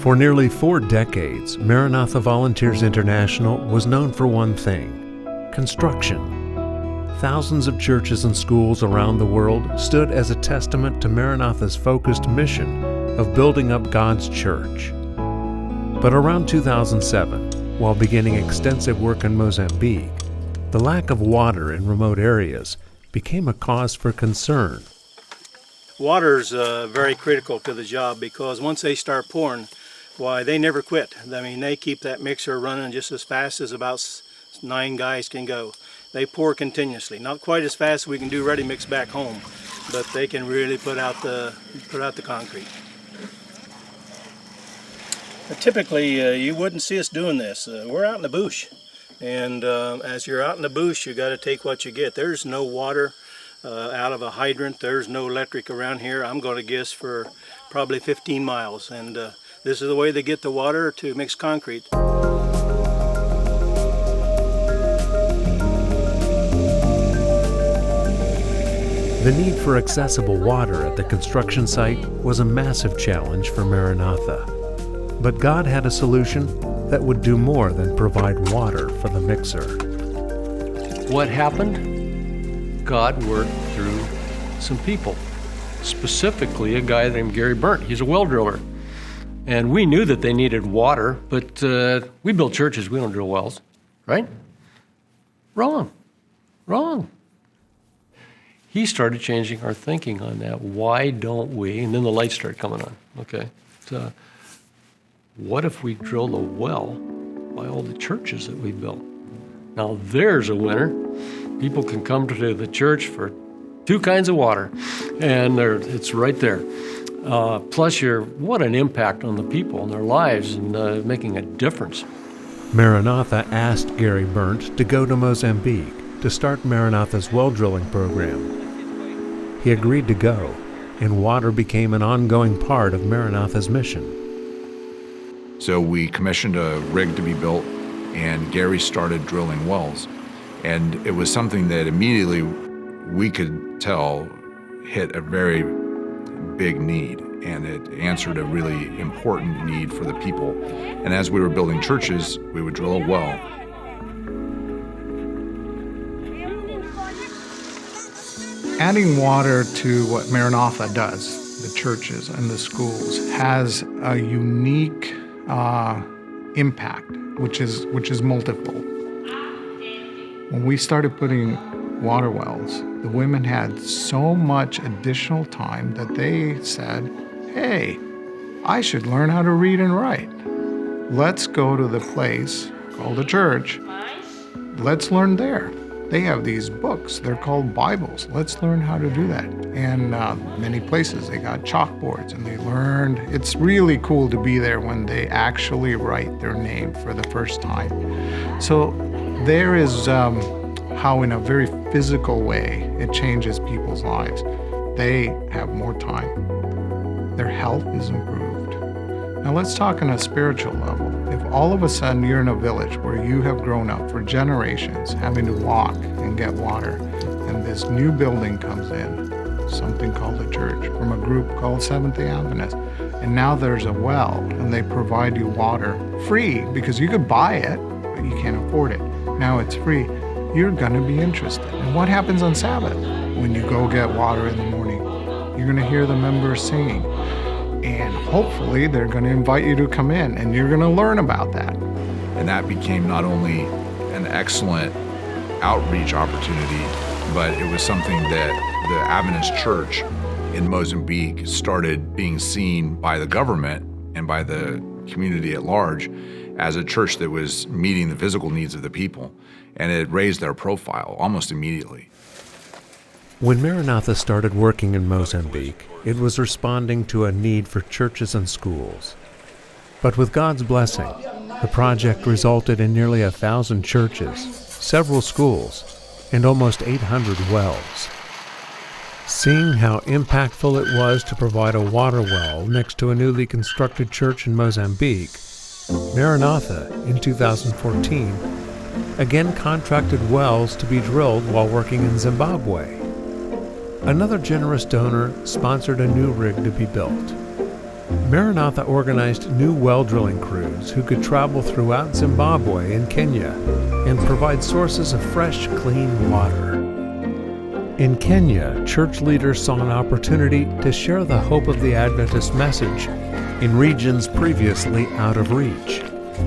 For nearly 4 decades, Maranatha Volunteers International was known for one thing: construction. Thousands of churches and schools around the world stood as a testament to Maranatha's focused mission of building up God's church. But around 2007, while beginning extensive work in Mozambique, the lack of water in remote areas became a cause for concern. Water's very critical to the job, because once they start pouring, why, they never quit. I mean, they keep that mixer running just as fast as about 9 guys can go. They pour continuously, not quite as fast as we can do ready mix back home, but they can really put out the concrete. But typically, you wouldn't see us doing this. We're out in the bush, and as you're out in the bush, you got to take what you get. There's no water out of a hydrant. There's no electric around here. I'm going to guess for probably 15 miles, and this is the way they get the water to mix concrete. The need for accessible water at the construction site was a massive challenge for Maranatha. But God had a solution that would do more than provide water for the mixer. What happened? God worked through some people, specifically a guy named Gary Burnt. He's a well driller. And we knew that they needed water, but we build churches, we don't drill wells, right? Wrong. He started changing our thinking on that. Why don't we? And then the lights started coming on. Okay. So what if we drilled a well by all the churches that we built? Now there's a winner. People can come to the church for 2 kinds of water, and it's right there. Plus, what an impact on the people and their lives, and making a difference. Maranatha asked Gary Burnt to go to Mozambique to start Maranatha's well drilling program. He agreed to go, and water became an ongoing part of Maranatha's mission. So we commissioned a rig to be built, and Gary started drilling wells. And it was something that immediately we could tell hit a very big need, and it answered a really important need for the people. And as we were building churches, we would drill a well. Adding water to what Maranatha does, the churches and the schools, has a unique impact, which is multiple. When we started putting water wells, the women had so much additional time that they said, hey, I should learn how to read and write. Let's go to the place called a church. Let's learn there. They have these books. They're called Bibles. Let's learn how to do that. And many places, they got chalkboards, and they learned. It's really cool to be there when they actually write their name for the first time. So there is how, in a very physical way, it changes people's lives. They have more time. Their health is improved. Now let's talk on a spiritual level. If all of a sudden you're in a village where you have grown up for generations having to walk and get water, and this new building comes in, something called a church, from a group called Seventh-day Adventists, and now there's a well, and they provide you water free, because you could buy it, but you can't afford it. Now it's free. You're gonna be interested. And what happens on Sabbath? When you go get water in the morning, you're gonna hear the members singing. And hopefully they're going to invite you to come in, and you're going to learn about that. And that became not only an excellent outreach opportunity, but it was something that the Adventist Church in Mozambique started being seen by the government and by the community at large as a church that was meeting the physical needs of the people. And it raised their profile almost immediately. When Maranatha started working in Mozambique, it was responding to a need for churches and schools. But with God's blessing, the project resulted in nearly 1,000 churches, several schools, and almost 800 wells. Seeing how impactful it was to provide a water well next to a newly constructed church in Mozambique, Maranatha, in 2014, again contracted wells to be drilled while working in Zimbabwe. Another generous donor sponsored a new rig to be built. Maranatha organized new well drilling crews who could travel throughout Zimbabwe and Kenya and provide sources of fresh, clean water. In Kenya, church leaders saw an opportunity to share the hope of the Adventist message in regions previously out of reach,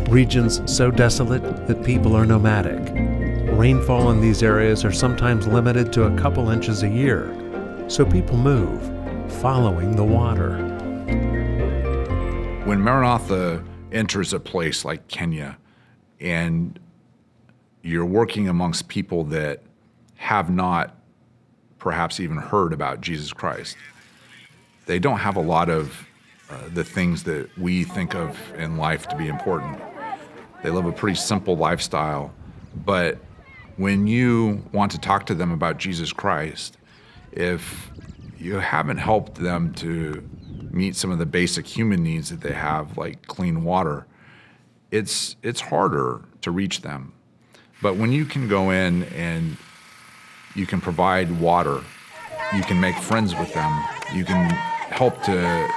regions so desolate that people are nomadic. Rainfall in these areas are sometimes limited to a couple inches a year, so people move, following the water. When Maranatha enters a place like Kenya and you're working amongst people that have not perhaps even heard about Jesus Christ, they don't have a lot of the things that we think of in life to be important. They live a pretty simple lifestyle, but when you want to talk to them about Jesus Christ, if you haven't helped them to meet some of the basic human needs that they have, like clean water, it's harder to reach them. But when you can go in and you can provide water, you can make friends with them, you can help to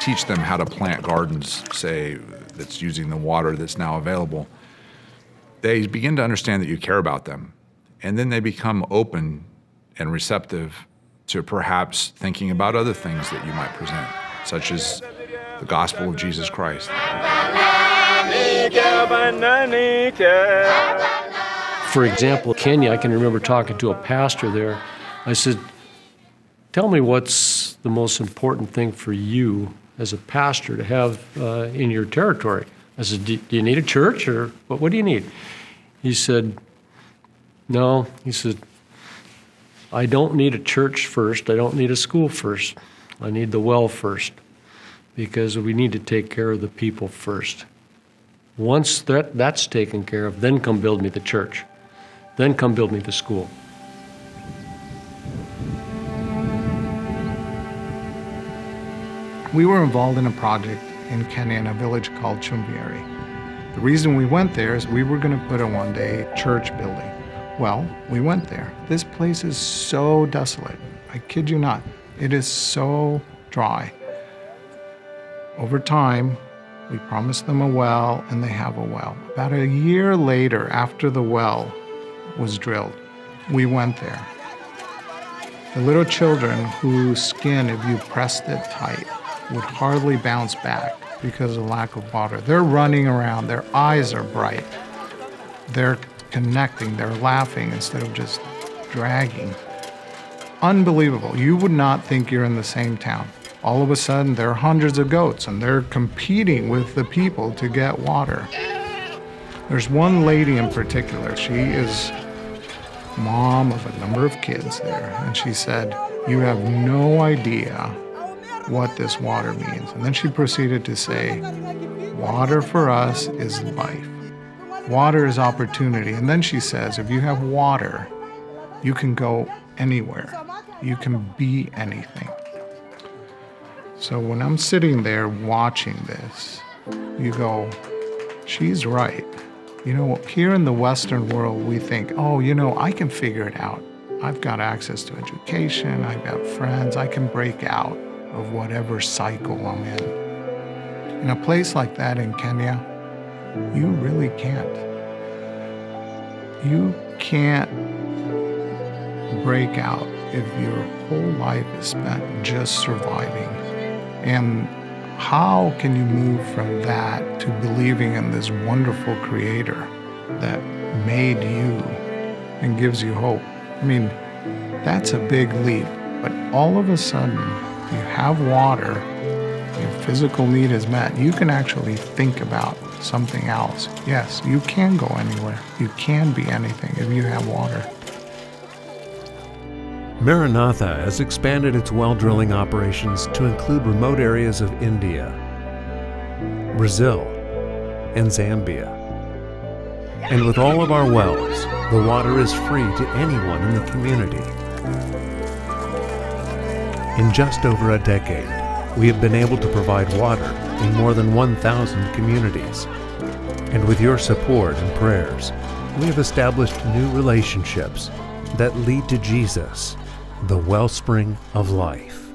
teach them how to plant gardens, say, that's using the water that's now available, they begin to understand that you care about them. And then they become open and receptive to perhaps thinking about other things that you might present, such as the gospel of Jesus Christ. For example, Kenya, I can remember talking to a pastor there. I said, tell me what's the most important thing for you as a pastor to have in your territory. I said, do you need a church, or what do you need? He said, no. He said, I don't need a church first. I don't need a school first. I need the well first, because we need to take care of the people first. Once that's taken care of, then come build me the church. Then come build me the school. We were involved in a project in Kenya in a village called Chumbieri. The reason we went there is we were going to put a one-day church building. Well, we went there. This place is so desolate. I kid you not. It is so dry. Over time, we promised them a well, and they have a well. About a year later, after the well was drilled, we went there. The little children whose skin, if you pressed it tight, would hardly bounce back because of lack of water. They're running around, their eyes are bright. They're connecting, they're laughing instead of just dragging. Unbelievable. You would not think you're in the same town. All of a sudden, there are hundreds of goats and they're competing with the people to get water. There's one lady in particular. She is mom of a number of kids there, and she said, you have no idea what this water means. And then she proceeded to say, water for us is life. Water is opportunity. And then she says, if you have water, you can go anywhere. You can be anything. So when I'm sitting there watching this, you go, she's right. You know, here in the Western world, we think, oh, you know, I can figure it out. I've got access to education, I've got friends, I can break out of whatever cycle I'm in. In a place like that in Kenya, you really can't. You can't break out if your whole life is spent just surviving. And how can you move from that to believing in this wonderful creator that made you and gives you hope? I mean, that's a big leap. But all of a sudden, you have water, your physical need is met, you can actually think about something else. Yes, you can go anywhere. You can be anything if you have water. Maranatha has expanded its well drilling operations to include remote areas of India, Brazil, and Zambia. And with all of our wells, the water is free to anyone in the community. In just over a decade, we have been able to provide water in more than 1,000 communities. And with your support and prayers, we have established new relationships that lead to Jesus, the wellspring of life.